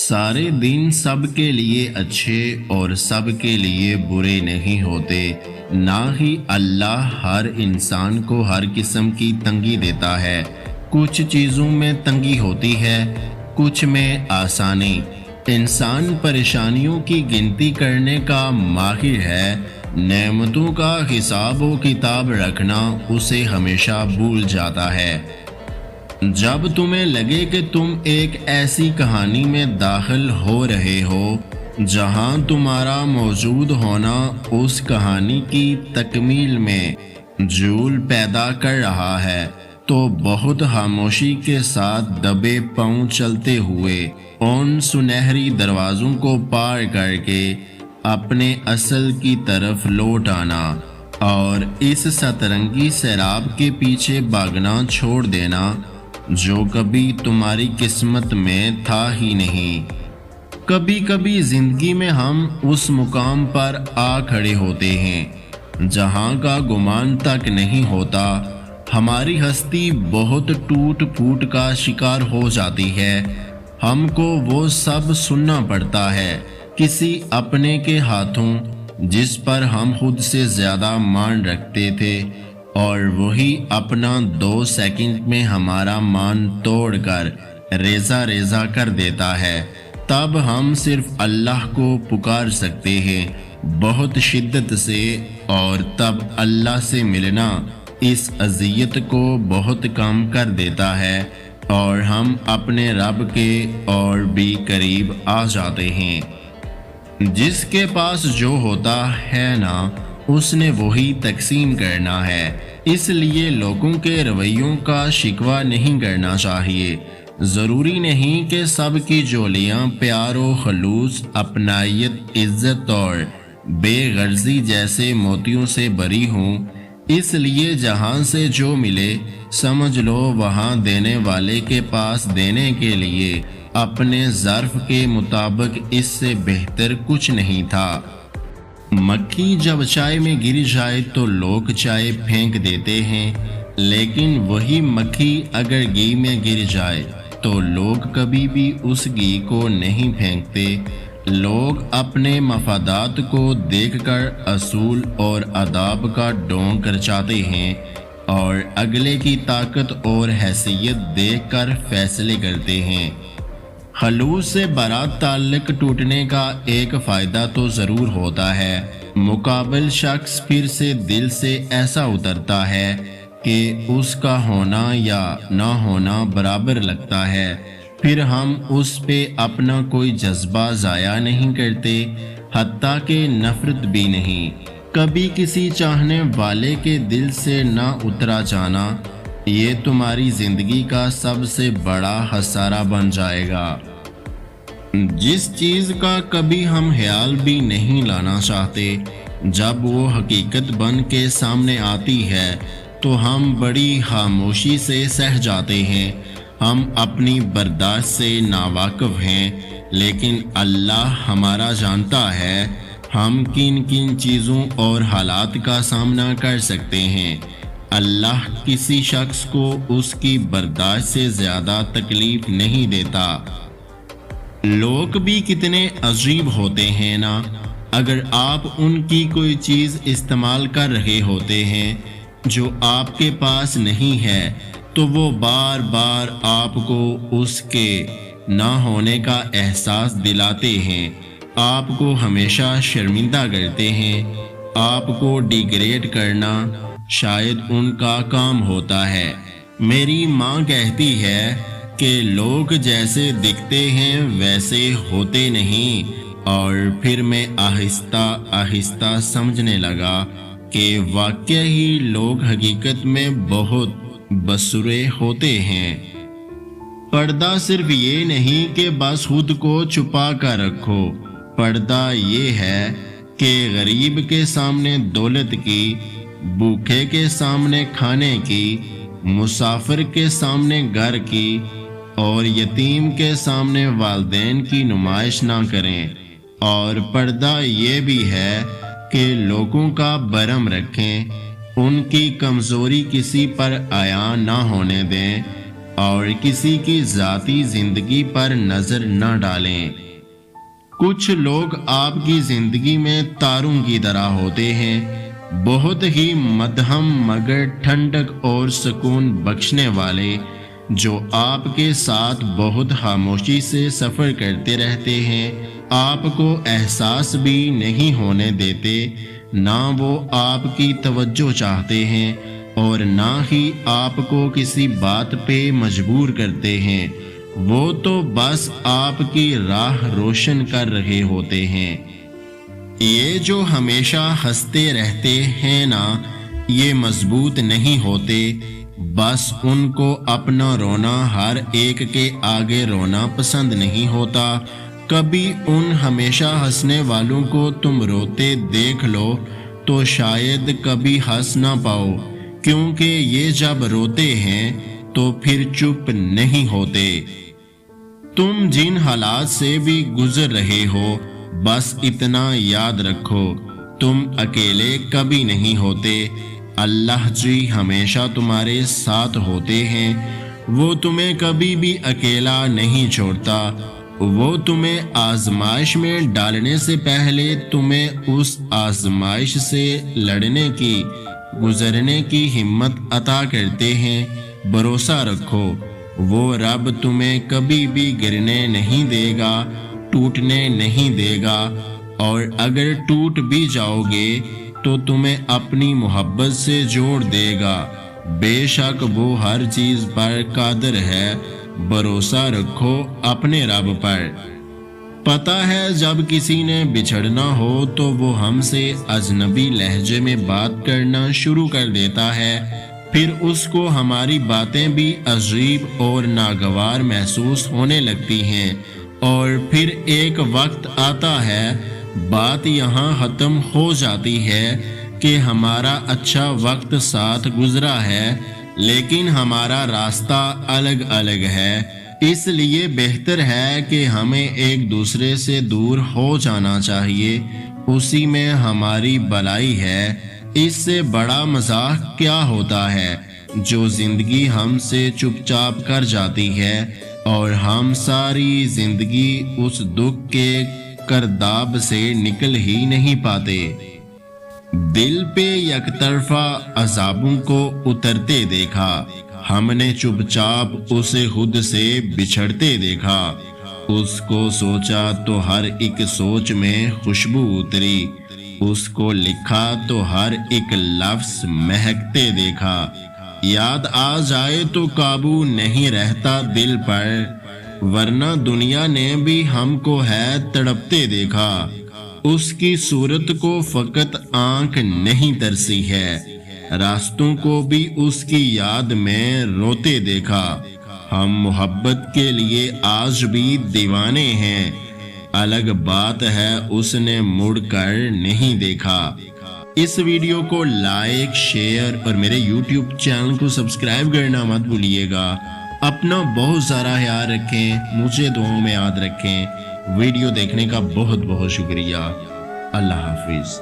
سارے دن سب کے لیے اچھے اور سب کے لیے برے نہیں ہوتے، نہ ہی اللہ ہر انسان کو ہر قسم کی تنگی دیتا ہے۔ کچھ چیزوں میں تنگی ہوتی ہے، کچھ میں آسانی۔ انسان پریشانیوں کی گنتی کرنے کا ماہر ہے، نعمتوں کا حساب و کتاب رکھنا اسے ہمیشہ بھول جاتا ہے۔ جب تمہیں لگے کہ تم ایک ایسی کہانی میں داخل ہو رہے ہو جہاں تمہارا موجود ہونا اس کہانی کی تکمیل میں جول پیدا کر رہا ہے، تو بہت خاموشی کے ساتھ دبے پاؤں چلتے ہوئے ان سنہری دروازوں کو پار کر کے اپنے اصل کی طرف لوٹ آنا اور اس سترنگی سیراب کے پیچھے بھاگنا چھوڑ دینا جو کبھی تمہاری قسمت میں تھا ہی نہیں۔ کبھی کبھی زندگی میں ہم اس مقام پر آ کھڑے ہوتے ہیں جہاں کا گمان تک نہیں ہوتا، ہماری ہستی بہت ٹوٹ پھوٹ کا شکار ہو جاتی ہے، ہم کو وہ سب سننا پڑتا ہے کسی اپنے کے ہاتھوں جس پر ہم خود سے زیادہ مان رکھتے تھے، اور وہی اپنا 2 سیکنڈ میں ہمارا مان توڑ کر ریزہ ریزہ کر دیتا ہے۔ تب ہم صرف اللہ کو پکار سکتے ہیں بہت شدت سے، اور تب اللہ سے ملنا اس اذیت کو بہت کم کر دیتا ہے اور ہم اپنے رب کے اور بھی قریب آ جاتے ہیں۔ جس کے پاس جو ہوتا ہے نا، اس نے وہی تقسیم کرنا ہے، اس لیے لوگوں کے رویوں کا شکوہ نہیں کرنا چاہیے۔ ضروری نہیں کہ سب کی جولیاں پیار و خلوص، اپنائیت، عزت اور بے غرضی جیسے موتیوں سے بری ہوں، اس لیے جہاں سے جو ملے سمجھ لو وہاں دینے والے کے پاس دینے کے لیے اپنے ظرف کے مطابق اس سے بہتر کچھ نہیں تھا۔ مکھی جب چائے میں گر جائے تو لوگ چائے پھینک دیتے ہیں، لیکن وہی مکھی اگر گھی میں گر جائے تو لوگ کبھی بھی اس گھی کو نہیں پھینکتے۔ لوگ اپنے مفادات کو دیکھ کر اصول اور آداب کا ڈھونگ رچاتے ہیں اور اگلے کی طاقت اور حیثیت دیکھ کر فیصلے کرتے ہیں۔ خلوص سے برات تعلق ٹوٹنے کا ایک فائدہ تو ضرور ہوتا ہے، مقابل شخص پھر سے دل سے ایسا اترتا ہے کہ اس کا ہونا یا نہ ہونا برابر لگتا ہے، پھر ہم اس پہ اپنا کوئی جذبہ ضائع نہیں کرتے، حتیٰ کہ نفرت بھی نہیں۔ کبھی کسی چاہنے والے کے دل سے نہ اترا جانا یہ تمہاری زندگی کا سب سے بڑا خسارہ بن جائے گا۔ جس چیز کا کبھی ہم خیال بھی نہیں لانا چاہتے، جب وہ حقیقت بن کے سامنے آتی ہے تو ہم بڑی خاموشی سے سہ جاتے ہیں۔ ہم اپنی برداشت سے ناواقف ہیں، لیکن اللہ ہمارا جانتا ہے ہم کن کن چیزوں اور حالات کا سامنا کر سکتے ہیں۔ اللہ کسی شخص کو اس کی برداشت سے زیادہ تکلیف نہیں دیتا۔ لوگ بھی کتنے عجیب ہوتے ہیں نا، اگر آپ ان کی کوئی چیز استعمال کر رہے ہوتے ہیں جو آپ کے پاس نہیں ہے تو وہ بار بار آپ کو اس کے نہ ہونے کا احساس دلاتے ہیں، آپ کو ہمیشہ شرمندہ کرتے ہیں۔ آپ کو ڈیگریڈ کرنا شاید ان کا کام ہوتا ہے۔ میری ماں کہتی ہے کہ لوگ جیسے دکھتے ہیں ویسے ہوتے نہیں، اور پھر میں آہستہ آہستہ سمجھنے لگا کہ واقعی ہی لوگ حقیقت میں بہت بدسورے ہوتے ہیں۔ پردہ صرف یہ نہیں کہ بس خود کو چھپا کر رکھو، پردہ یہ ہے کہ غریب کے سامنے دولت کی، بھوکے کے سامنے کھانے کی، مسافر کے سامنے گھر کی، اور یتیم کے سامنے والدین کی نمائش نہ کریں۔ اور پردہ یہ بھی ہے کہ لوگوں کا برم رکھیں، ان کی کمزوری کسی پر عیاں نہ ہونے دیں، اور کسی کی ذاتی زندگی پر نظر نہ ڈالیں۔ کچھ لوگ آپ کی زندگی میں تاروں کی طرح ہوتے ہیں، بہت ہی مدھم مگر ٹھنڈک اور سکون بخشنے والے، جو آپ کے ساتھ بہت خاموشی سے سفر کرتے رہتے ہیں، آپ کو احساس بھی نہیں ہونے دیتے، نہ وہ آپ کی توجہ چاہتے ہیں اور نہ ہی آپ کو کسی بات پہ مجبور کرتے ہیں، وہ تو بس آپ کی راہ روشن کر رہے ہوتے ہیں۔ یہ جو ہمیشہ ہنستے رہتے ہیں نا، یہ مضبوط نہیں ہوتے، بس ان کو اپنا رونا ہر ایک کے آگے رونا پسند نہیں ہوتا۔ کبھی ان ہمیشہ ہنسنے والوں کو تم روتے دیکھ لو تو شاید کبھی ہنس نہ پاؤ، کیونکہ یہ جب روتے ہیں تو پھر چپ نہیں ہوتے۔ تم جن حالات سے بھی گزر رہے ہو، بس اتنا یاد رکھو، تم اکیلے کبھی نہیں ہوتے۔ اللہ جی ہمیشہ تمہارے ساتھ ہوتے ہیں، وہ تمہیں کبھی بھی اکیلا نہیں چھوڑتا۔ وہ تمہیں آزمائش میں ڈالنے سے پہلے تمہیں اس آزمائش سے لڑنے کی، گزرنے کی ہمت عطا کرتے ہیں۔ بھروسہ رکھو، وہ رب تمہیں کبھی بھی گرنے نہیں دے گا، ٹوٹنے نہیں دے گا، اور اگر ٹوٹ بھی جاؤ گے تو تمہیں اپنی محبت سے جوڑ دے گا۔ بے شک وہ ہر چیز پر قادر ہے، بھروسہ رکھو اپنے رب پر۔ پتہ ہے جب کسی نے بچھڑنا ہو تو وہ ہم سے اجنبی لہجے میں بات کرنا شروع کر دیتا ہے، پھر اس کو ہماری باتیں بھی عجیب اور ناگوار محسوس ہونے لگتی ہیں، اور پھر ایک وقت آتا ہے، بات یہاں ختم ہو جاتی ہے کہ ہمارا اچھا وقت ساتھ گزرا ہے، لیکن ہمارا راستہ الگ الگ ہے۔ اس لیے بہتر ہے کہ ہمیں ایک دوسرے سے دور ہو جانا چاہیے، اسی میں ہماری بھلائی ہے۔ اس سے بڑا مزاح کیا ہوتا ہے جو زندگی ہم سے چپ چاپ کر جاتی ہے اور ہم ساری زندگی اس دکھ کے گرداب سے نکل ہی نہیں پاتے۔ دل پہ یک طرفہ عذابوں کو اترتے دیکھا، ہم نے چپ چاپ اسے خود سے بچھڑتے دیکھا۔ اس کو سوچا تو ہر ایک سوچ میں خوشبو اتری، اس کو لکھا تو ہر ایک لفظ مہکتے دیکھا۔ یاد آ جائے تو قابو نہیں رہتا دل پر، ورنہ دنیا نے بھی ہم کو ہے تڑپتے دیکھا۔ اس کی صورت کو فقط آنکھ نہیں ترسی ہے، راستوں کو بھی اس کی یاد میں روتے دیکھا۔ ہم محبت کے لیے آج بھی دیوانے ہیں، الگ بات ہے اس نے مڑ کر نہیں دیکھا۔ اس ویڈیو کو لائک، شیئر اور میرے یوٹیوب چینل کو سبسکرائب کرنا مت بھولیے گا۔ اپنا بہت سارا خیال رکھیں، مجھے دعاؤں میں یاد رکھیں۔ ویڈیو دیکھنے کا بہت بہت شکریہ۔ اللہ حافظ۔